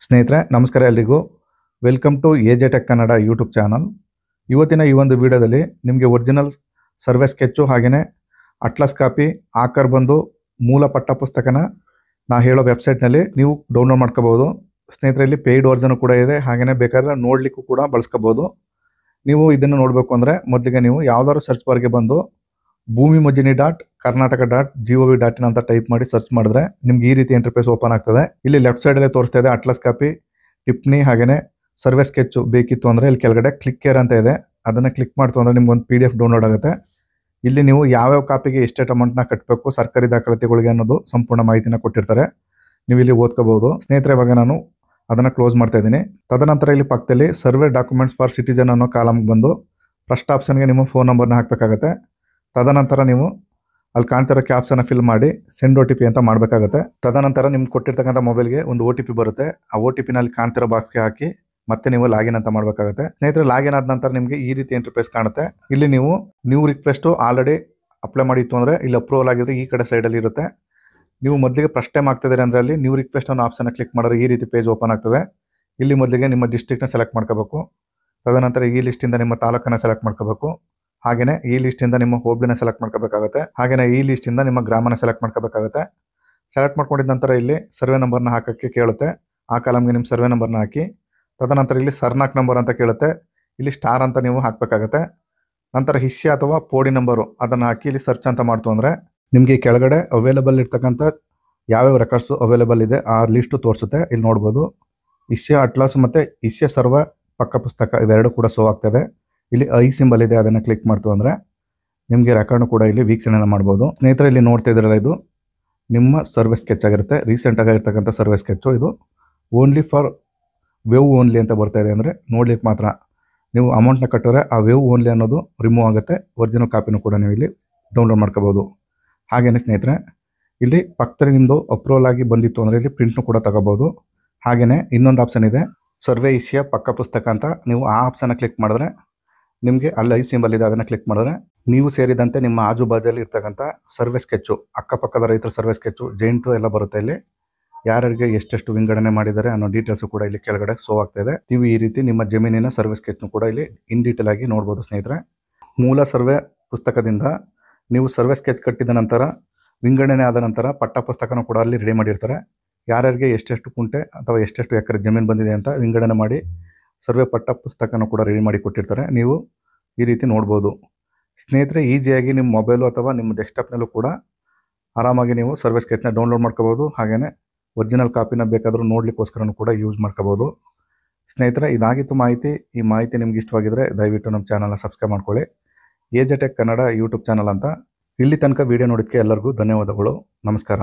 ಸ್ನೇಹಿತರೆ ನಮಸ್ಕಾರ ಎಲ್ರಿಗೂ. Welcome to AJ tech Kannada YouTube channel. ಇವತ್ತಿನ ಈ ಒಂದು ವಿಡಿಯೋದಲ್ಲಿ ನಿಮಗೆ ಒರಿಜಿನಲ್ ಸರ್ವೆ ಸ್ಕೆಚ್ಚು ಹಾಗೆಯೇ ಅಟ್ಲಸ್ ಕಾಪಿ ಆಕರ್ ಬಂದು ಮೂಲ ಪಠ್ಯಪುಸ್ತಕನ ನಾ ಹೇಳೋ ವೆಬ್ಸೈಟ್ನಲ್ಲಿ ನೀವು ಡೌನ್ಲೋಡ್ ಮಾಡ್ಕೋಬೋದು. ಸ್ನೇಹಿತರೆ ಇಲ್ಲಿ ಪೇಯ್ಡ್ ವರ್ಜನ್ ಕೂಡ ಇದೆ, ಹಾಗೆಯೇ ಬೇಕಾದರೆ ನೋಡಲಿಕ್ಕೂ ಕೂಡ ಬಳಸ್ಕೋಬೋದು. ನೀವು ಇದನ್ನು ನೋಡಬೇಕು ಅಂದರೆ ಮೊದಲಿಗೆ ನೀವು ಯಾವ್ದಾದ್ರು ಸರ್ಚ್ ಬಾರ್ಗೆ ಬಂದು bhumimonjini.karnataka.gov.in ಅಂತ ಟೈಪ್ ಮಾಡಿ ಸರ್ಚ್ ಮಾಡಿದ್ರೆ ನಿಮ್ಗೆ ಈ ರೀತಿ ಇಂಟರ್ಫೇಸ್ ಓಪನ್ ಆಗ್ತದೆ. ಇಲ್ಲಿ ಲೆಫ್ಟ್ ಸೈಡಲ್ಲೇ ತೋರಿಸ್ತಾ ಇದೆ ಅಟ್ಲಸ್ ಕಾಪಿ, ಟಿಪ್ಪಣಿ ಹಾಗೆಯೇ ಸರ್ವೆ ಸ್ಕೆಚ್ಚು ಬೇಕಿತ್ತು ಅಂದರೆ ಇಲ್ಲಿ ಕೆಳಗಡೆ ಕ್ಲಿಕ್ ಕೇರ್ ಅಂತ ಇದೆ, ಅದನ್ನು ಕ್ಲಿಕ್ ಮಾಡ್ತು ಅಂದರೆ ನಿಮ್ಗೆ ಒಂದು PDF ಡೌನ್ಲೋಡ್ ಆಗುತ್ತೆ. ಇಲ್ಲಿ ನೀವು ಯಾವ್ಯಾವ ಕಾಪಿಗೆ ಎಷ್ಟೆಷ್ಟು ಅಮೌಂಟ್ನ ಕಟ್ಟಬೇಕು, ಸರ್ಕಾರಿ ದಾಖಲಾತಿಗಳಿಗೆ ಅನ್ನೋದು ಸಂಪೂರ್ಣ ಮಾಹಿತಿನ ಕೊಟ್ಟಿರ್ತಾರೆ, ನೀವು ಇಲ್ಲಿ ಓದ್ಕೋಬಹುದು. ಸ್ನೇಹಿತರೆ ಇವಾಗ ನಾನು ಅದನ್ನು ಕ್ಲೋಸ್ ಮಾಡ್ತಾ ಇದ್ದೀನಿ. ತದನಂತರ ಇಲ್ಲಿ ಪಕ್ಕದಲ್ಲಿ ಸರ್ವೆ ಡಾಕ್ಯುಮೆಂಟ್ಸ್ ಫಾರ್ ಸಿಟಿಜನ್ ಅನ್ನೋ ಕಾಲಮ್ಗೆ ಬಂದು ಫಸ್ಟ್ ಆಪ್ಷನ್ಗೆ ನಿಮ್ಮ ಫೋನ್ ನಂಬರ್ನ ಹಾಕಬೇಕಾಗುತ್ತೆ. ತದನಂತರ ನೀವು ಅಲ್ಲಿ ಕಾಣ್ತಿರೋ ಕ್ಯಾಪ್ಸನ್ನು ಫಿಲ್ ಮಾಡಿ ಸೆಂಡ್ OTP ಅಂತ ಮಾಡಬೇಕಾಗುತ್ತೆ. ತದನಂತರ ನಿಮ್ಗೆ ಕೊಟ್ಟಿರ್ತಕ್ಕಂಥ ಮೊಬೈಲ್ಗೆ ಒಂದು OTP ಬರುತ್ತೆ, ಆ OTPನಲ್ಲಿ ಕಾಣ್ತಿರೋ ಬಾಕ್ಸ್ಗೆ ಹಾಕಿ ಮತ್ತೆ ನೀವು ಲಾಗಿನ್ ಅಂತ ಮಾಡಬೇಕಾಗುತ್ತೆ. ಸ್ನೇಹಿತರೆ ಲಾಗಿನ್ ಆದ ನಂತರ ನಿಮಗೆ ಈ ರೀತಿ ಇಂಟರ್ಫೇಸ್ ಕಾಣುತ್ತೆ. ಇಲ್ಲಿ ನೀವು ನ್ಯೂ ರಿಕ್ವೆಸ್ಟು ಆಲ್ರೆಡಿ ಅಪ್ಲೈ ಮಾಡಿತ್ತು ಅಂದರೆ ಇಲ್ಲಿ ಅಪ್ರೂವಲ್ ಆಗಿದ್ರೆ ಈ ಕಡೆ ಸೈಡಲ್ಲಿ ಇರುತ್ತೆ. ನೀವು ಮೊದಲಿಗೆ ಫಸ್ಟ್ ಟೈಮ್ ಆಗ್ತಿದ್ದೀರಿ ಅಂದರೆ ಅಲ್ಲಿ ನ್ಯೂ ರಿಕ್ವೆಸ್ಟ್ ಅನ್ನೋ ಆಪ್ಷನ್ನ ಕ್ಲಿಕ್ ಮಾಡಿದ್ರೆ ಈ ರೀತಿ ಪೇಜ್ ಓಪನ್ ಆಗ್ತದೆ. ಇಲ್ಲಿ ಮೊದಲಿಗೆ ನಿಮ್ಮ ಡಿಸ್ಟ್ರಿಕ್ಟ್ನ ಸೆಲೆಕ್ಟ್ ಮಾಡ್ಕೋಬೇಕು. ತದನಂತರ ಈ ಲಿಸ್ಟಿಂದ ನಿಮ್ಮ ತಾಲೂಕನ್ನು ಸೆಲೆಕ್ಟ್ ಮಾಡ್ಕೋಬೇಕು. ಹಾಗೆಯೇ ಈ ಲಿಸ್ಟಿಂದ ನಿಮ್ಮ ಹೋಬಳಿನ ಸೆಲೆಕ್ಟ್ ಮಾಡ್ಕೋಬೇಕಾಗುತ್ತೆ. ಹಾಗೆಯೇ ಈ ಲಿಸ್ಟಿಂದ ನಿಮ್ಮ ಗ್ರಾಮನ ಸೆಲೆಕ್ಟ್ ಮಾಡ್ಕೋಬೇಕಾಗುತ್ತೆ. ಸೆಲೆಕ್ಟ್ ಮಾಡ್ಕೊಂಡಿದ್ದ ನಂತರ ಇಲ್ಲಿ ಸರ್ವೆ ನಂಬರ್ನ ಹಾಕೋಕ್ಕೆ ಕೇಳುತ್ತೆ, ಆ ಕಾಲಮ್ಗೆ ನಿಮ್ಮ ಸರ್ವೆ ನಂಬರ್ನ ಹಾಕಿ. ತದನಂತರ ಇಲ್ಲಿ ಸರ್ನಾಕ್ ನಂಬರ್ ಅಂತ ಕೇಳುತ್ತೆ, ಇಲ್ಲಿ ಸ್ಟಾರ್ ಅಂತ ನೀವು ಹಾಕಬೇಕಾಗುತ್ತೆ. ನಂತರ ಹಿಸ್ಸೆ ಅಥವಾ ಪೋಡಿ ನಂಬರು ಅದನ್ನು ಹಾಕಿ ಇಲ್ಲಿ ಸರ್ಚ್ ಅಂತ ಮಾಡ್ತು ಅಂದರೆ ನಿಮಗೆ ಕೆಳಗಡೆ ಅವೈಲೇಬಲ್ ಇರ್ತಕ್ಕಂಥ ಯಾವ್ಯಾವ ರೆಕಾರ್ಡ್ಸು ಅವೈಲೇಬಲ್ ಇದೆ ಆ ಲಿಸ್ಟು ತೋರಿಸುತ್ತೆ. ಇಲ್ಲಿ ನೋಡ್ಬೋದು ಹಿಸ್ಸೆ ಅಟ್ಲಾಸ್ ಮತ್ತು ಹಿಸ್ಸೆ ಸರ್ವೆ ಪಕ್ಕ ಪುಸ್ತಕ ಇವೆರಡು ಕೂಡ ಶೋ ಆಗ್ತದೆ. ಇಲ್ಲಿ ಐ ಸಿಂಬಲ್ ಇದೆ, ಅದನ್ನು ಕ್ಲಿಕ್ ಮಾಡ್ತು ಅಂದರೆ ನಿಮಗೆ ರೆಕಾರ್ಡ್ನು ಕೂಡ ಇಲ್ಲಿ ವೀಕ್ಷಣೆ ಮಾಡ್ಬೋದು. ಸ್ನೇಹಿತರೆ ಇಲ್ಲಿ ನೋಡ್ತಾ ಇದ್ರಲ್ಲ, ಇದು ನಿಮ್ಮ ಸರ್ವೆ ಸ್ಕೆಚ್ ಆಗಿರುತ್ತೆ, ರೀಸೆಂಟಾಗಿ ಆಗಿರ್ತಕ್ಕಂಥ ಸರ್ವೆ ಸ್ಕೆಚ್ಚು. ಇದು ಓನ್ಲಿ ಫಾರ್ ವೇವ್ ಓನ್ಲಿ ಅಂತ ಬರ್ತಾ ಇದೆ, ಅಂದರೆ ನೋಡ್ಲಿಕ್ಕೆ ಮಾತ್ರ. ನೀವು ಅಮೌಂಟ್ನ ಕಟ್ಟಿದ್ರೆ ಆ ವೇವ್ ಓನ್ಲಿ ಅನ್ನೋದು ರಿಮೂವ್ ಆಗುತ್ತೆ. ಒರಿಜಿನಲ್ ಕಾಪಿನೂ ಕೂಡ ನೀವು ಇಲ್ಲಿ ಡೌನ್ಲೋಡ್ ಮಾಡ್ಕೋಬೋದು. ಹಾಗೆಯೇ ಸ್ನೇಹಿತರೆ ಇಲ್ಲಿ ಪಕ್ಕದಲ್ಲಿ ನಿಮ್ಮದು ಅಪ್ರೂವಲ್ ಆಗಿ ಬಂದಿತ್ತು ಅಂದರೆ ಇಲ್ಲಿ ಪ್ರಿಂಟ್ನು ಕೂಡ ತಗೋಬೋದು. ಹಾಗೆಯೇ ಇನ್ನೊಂದು ಆಪ್ಷನ್ ಇದೆ ಸರ್ವೆ ಹಿಸ್ಸೆಯ ಪಕ್ಕ ಪುಸ್ತಕ ಅಂತ, ನೀವು ಆ ಆಪ್ಷನ್ನ ಕ್ಲಿಕ್ ಮಾಡಿದ್ರೆ ನಿಮಗೆ ಅಲ್ಲಿ ಐ ಸಿಂಬಲ್ ಇದೆ, ಅದನ್ನು ಕ್ಲಿಕ್ ಮಾಡಿದ್ರೆ ನೀವು ಸೇರಿದಂತೆ ನಿಮ್ಮ ಆಜುಬಾಜಲ್ಲಿ ಇರ್ತಕ್ಕಂಥ ಸರ್ವೆ ಸ್ಕೆಚ್ಚು, ಅಕ್ಕಪಕ್ಕದ ರೈತರ ಸರ್ವೆ ಸ್ಕೆಚ್ಚು, ಜೈಂಟು ಎಲ್ಲ ಬರುತ್ತೆ. ಇಲ್ಲಿ ಯಾರ್ಯಾರಿಗೆ ಎಷ್ಟೆಷ್ಟು ವಿಂಗಡಣೆ ಮಾಡಿದ್ದಾರೆ ಅನ್ನೋ ಡೀಟೇಲ್ಸು ಕೂಡ ಇಲ್ಲಿ ಕೆಳಗಡೆ ಶೋ ಆಗ್ತಾ ಇದೆ. ನೀವು ಈ ರೀತಿ ನಿಮ್ಮ ಜಮೀನಿನ ಸರ್ವೆ ಸ್ಕೆಚ್ನು ಕೂಡ ಇಲ್ಲಿ ಇನ್ ಡೀಟೇಲ್ ಆಗಿ ನೋಡ್ಬೋದು. ಸ್ನೇಹಿತರೆ ಮೂಲ ಸರ್ವೆ ಪುಸ್ತಕದಿಂದ ನೀವು ಸರ್ವೆ ಸ್ಕೆಚ್ ಕಟ್ಟಿದ ನಂತರ ವಿಂಗಡಣೆ ಆದ ನಂತರ ಪಠ್ಯಪುಸ್ತಕನೂ ಕೂಡ ಅಲ್ಲಿ ರೆಡಿ ಮಾಡಿರ್ತಾರೆ. ಯಾರ್ಯಾರಿಗೆ ಎಷ್ಟೆಷ್ಟು ಕುಂಟೆ ಅಥವಾ ಎಷ್ಟೆಷ್ಟು ಎಕರೆ ಜಮೀನು ಬಂದಿದೆ ಅಂತ ವಿಂಗಡಣೆ ಮಾಡಿ ಸರ್ವೆ ಪಠ್ಯಪುಸ್ತಕನೂ ಕೂಡ ರೆಡಿ ಮಾಡಿ ಕೊಟ್ಟಿರ್ತಾರೆ. ನೀವು ಈ ರೀತಿ ನೋಡ್ಬೋದು. ಸ್ನೇಹಿತರೆ ಈಸಿಯಾಗಿ ನಿಮ್ಮ ಮೊಬೈಲು ಅಥವಾ ನಿಮ್ಮ ಡೆಸ್ಕ್ಟಾಪ್ನಲ್ಲೂ ಕೂಡ ಆರಾಮಾಗಿ ನೀವು ಸರ್ವೆ ಸ್ಕೆಚ್ನ ಡೌನ್ಲೋಡ್ ಮಾಡ್ಕೋಬೋದು. ಹಾಗೆಯೇ ಒರಿಜಿನಲ್ ಕಾಪಿನ ಬೇಕಾದರೂ ನೋಡಲಿಕ್ಕೋಸ್ಕರನೂ ಕೂಡ ಯೂಸ್ ಮಾಡ್ಕೋಬೋದು. ಸ್ನೇಹಿತರೆ ಇದಾಗಿತ್ತು ಮಾಹಿತಿ. ಈ ಮಾಹಿತಿ ನಿಮ್ಗೆ ಇಷ್ಟವಾಗಿದ್ದರೆ ದಯವಿಟ್ಟು ನಮ್ಮ ಚಾನಲ್ನ ಸಬ್ಸ್ಕ್ರೈಬ್ ಮಾಡ್ಕೊಳ್ಳಿ. AJ tech Kannada YouTube channel ಅಂತ. ಇಲ್ಲಿ ತನಕ ವಿಡಿಯೋ ನೋಡೋದಕ್ಕೆ ಎಲ್ಲರಿಗೂ ಧನ್ಯವಾದಗಳು. ನಮಸ್ಕಾರ.